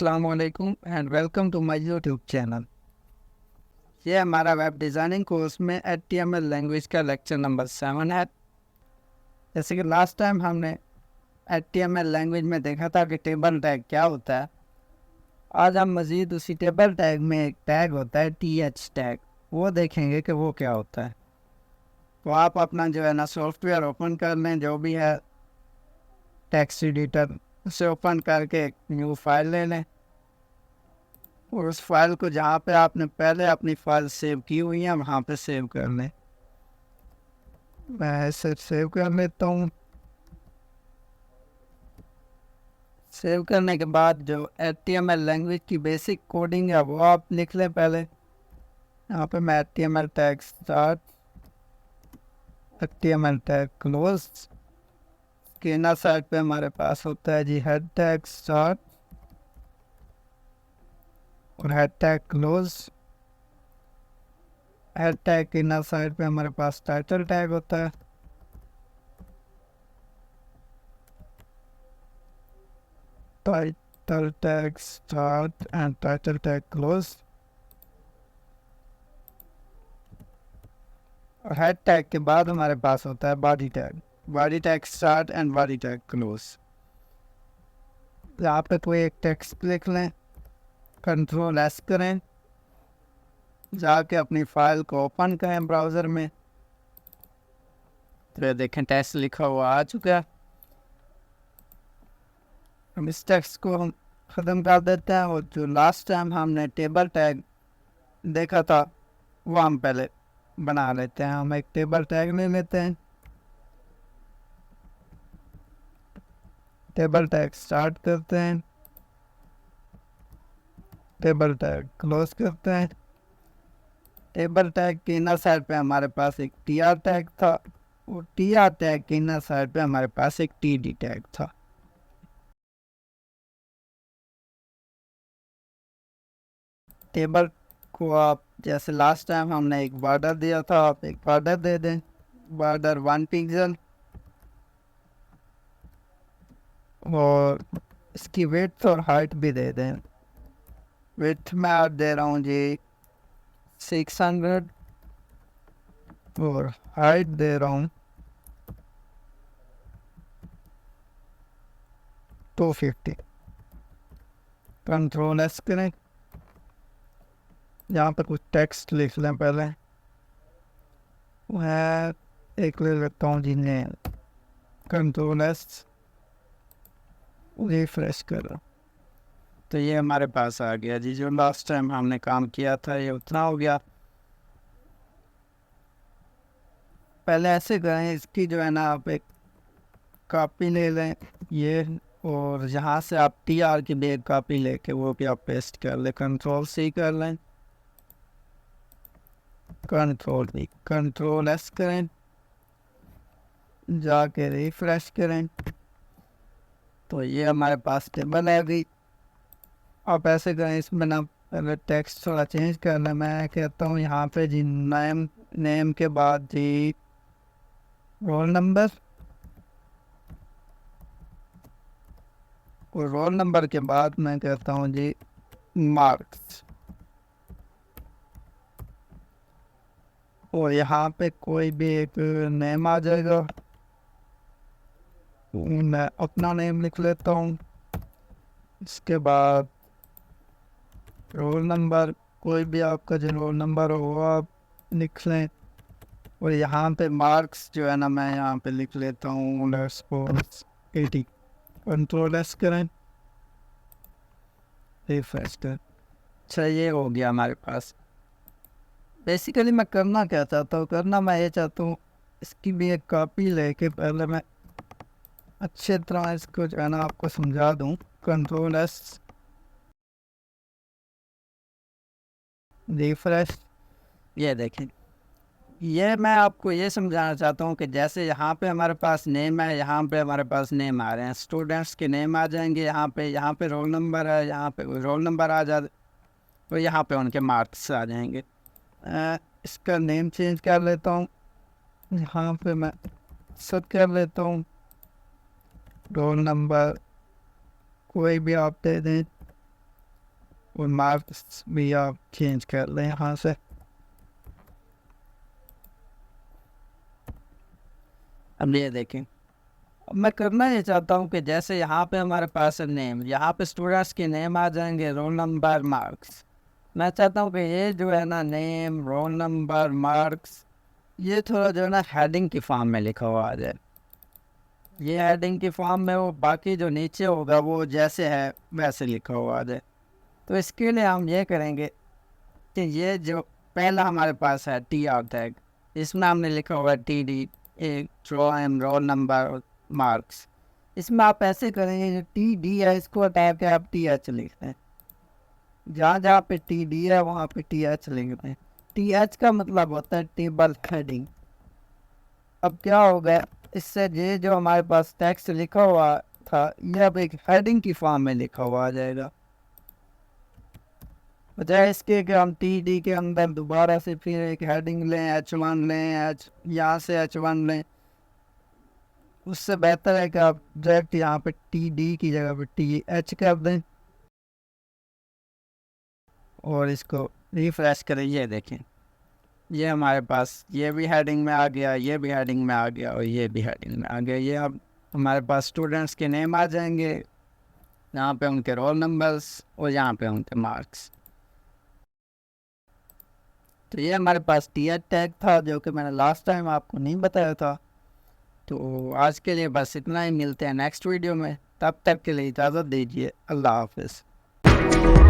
अस्सलाम वालेकुम and welcome to my YouTube channel. ये हमारा वेब डिज़ाइनिंग कोर्स में HTML लैंग्वेज का लेक्चर नंबर 7 है। जैसे कि लास्ट टाइम हमने HTML लैंग्वेज में देखा था कि टेबल टैग क्या होता है। आज हम मज़ीद उसी टेबल टैग में एक टैग होता है TH टैग, वो देखेंगे कि वो क्या होता है। तो आप अपना जो है ना सॉफ्टवेयर ओपन कर लें, जो भी है टेक्स्ट एडिटर, उसे ओपन करके एक न्यू फाइल ले लें और उस फाइल को जहाँ पे आपने पहले अपनी फाइल सेव की हुई है वहाँ पे सेव कर लें। मैं इसे सेव कर लेता हूँ। सेव करने के बाद जो HTML लैंग्वेज की बेसिक कोडिंग है वो आप लिख लें पहले। यहाँ पे मैं HTML tag start, HTML tag close के इनर साइड पे हमारे पास होता है जी हेड टैग स्टार्ट और head tag close. Head tag के इनर साइड पे हमारे पास टाइटल टैग होता है। Title tag start and title tag close. और हेड टैग के बाद हमारे पास होता है body tag, body tag start and body tag close. यहाँ पे कोई एक टेक्स्ट लिख लें, कंट्रोल एस करें, जाके अपनी फाइल को ओपन करें ब्राउज़र में। तो देखें टेक्स्ट लिखा हुआ आ चुका है। हम इस टेक्स्ट को हम ख़त्म कर देते हैं और जो लास्ट टाइम हमने टेबल टैग देखा था वो हम पहले बना लेते हैं। हम एक टेबल टैग ले लेते हैं, टेबल टैग स्टार्ट करते हैं, टेबल टैग क्लोज करते हैं। टेबल टैग के इनर साइड पे हमारे पास एक TR टैग था और TR टैग के इनर साइड पे हमारे पास एक TD टैग था। टेबल को आप जैसे लास्ट टाइम हमने एक बॉर्डर दिया था, आप एक बॉर्डर दे दें, बॉर्डर 1 पिक्सल, और इसकी विड्थ और हाइट भी दे दें। विड्थ में आप दे रहा हूँ जी 600 और हाइट दे रहा हूँ 250। कंट्रोल एस करें, यहाँ पर कुछ टेक्स्ट लिख लें पहले। मैं एक ले लेता हूँ जी नेम, कंट्रोल एस, रिफ्रेश करो। तो ये हमारे पास आ गया जी। जो लास्ट टाइम हमने काम किया था ये उतना हो गया। पहले ऐसे करें, इसकी जो है ना आप एक कॉपी ले लें ये, और यहाँ से आप TR की भी एक कॉपी लेके वो भी आप पेस्ट कर लें। कंट्रोल C कर लें, कंट्रोल V, कंट्रोल S करें, जाके रिफ्रेश करें। तो ये हमारे पास टेबल है अभी। आप ऐसे करें, इसमें ना पहले टेक्स्ट थोड़ा चेंज करना। मैं कहता हूँ यहाँ पे जी नेम के बाद जी रोल नंबर, और रोल नंबर के बाद मैं कहता हूँ जी मार्क्स, और यहाँ पे कोई भी एक नेम आ जाएगा। मैं अपना नेम लिख लेता हूँ। इसके बाद रोल नंबर, कोई भी आपका जो रोल नंबर हो वो आप लिख लें। और यहाँ पे मार्क्स जो है ना मैं यहाँ पे लिख लेता हूँ -80। कंट्रोल एस करें, रिफ्रेश करें। अच्छा, ये हो गया हमारे पास। बेसिकली मैं करना क्या चाहता हूँ, मैं ये चाहता हूँ इसकी भी एक कॉपी लेके पहले मैं अच्छे तरह इसको जो है ना आपको समझा दूँ। Control S, refresh. ये देखें, ये मैं आपको ये समझाना चाहता हूँ कि जैसे यहाँ पे हमारे पास नेम है, यहाँ पे हमारे पास नेम आ रहे हैं, स्टूडेंट्स के नेम आ जाएंगे। यहाँ पे रोल नंबर है, यहाँ पे रोल नंबर आ जाए, तो यहाँ पे उनके मार्क्स आ जाएंगे। इसका नेम चेंज कर लेता हूँ, यहाँ पे मैं सेट कर लेता हूँ रोल नंबर, कोई भी आप दे दें और मार्क्स भी आप चेंज कर लें यहाँ से। अब ये देखें, अब मैं करना ये चाहता हूँ कि जैसे यहाँ पे हमारे पास है नेम, यहाँ पे स्टूडेंट्स के नेम आ जाएंगे, रोल नंबर, मार्क्स। मैं चाहता हूँ कि ये जो है ना नेम, रोल नंबर, मार्क्स, ये थोड़ा जो है ना हेडिंग की फॉर्म में लिखा हुआ आ जाए। ये हेडिंग की फॉर्म में, वो बाकी जो नीचे होगा वो जैसे है वैसे लिखा हुआ आ जाए। तो इसके लिए हम ये करेंगे कि ये जो पहला हमारे पास है टी आर टैग, इसमें हमने लिखा हुआ है टी डी, एक रोल नंबर, मार्क्स। इसमें आप ऐसे करेंगे, जो टी डी है इसको हटा के आप टी एच लिख दें। जहाँ जहाँ पे टी डी है वहाँ पे टी एच लिख दें। टी एच का मतलब होता है टेबल हेडिंग। अब क्या होगा, इससे ये जो हमारे पास टेक्स्ट लिखा हुआ था, ये अब एक हेडिंग की फॉर्म में लिखा हुआ आ जाएगा। बजाय इसके कि हम टी डी के अंदर दोबारा से फिर एक हेडिंग लें, H1 लें, यहाँ से H1 लें, उससे बेहतर है कि आप डायरेक्ट यहाँ पे टी डी की जगह पे टी एच कर दें और इसको रिफ्रेश करें। ये देखें, ये हमारे पास ये भी हेडिंग में आ गया, ये भी हेडिंग में आ गया और ये भी हेडिंग में आ गया। ये अब हमारे पास स्टूडेंट्स के नेम आ जाएंगे, यहाँ पे उनके रोल नंबर्स और यहाँ पे उनके मार्क्स। तो ये हमारे पास टीयर टैग था, जो कि मैंने लास्ट टाइम आपको नहीं बताया था। तो आज के लिए बस इतना ही, मिलते हैं नेक्स्ट वीडियो में। तब तक के लिए इजाज़त दीजिए, अल्लाह हाफिज़।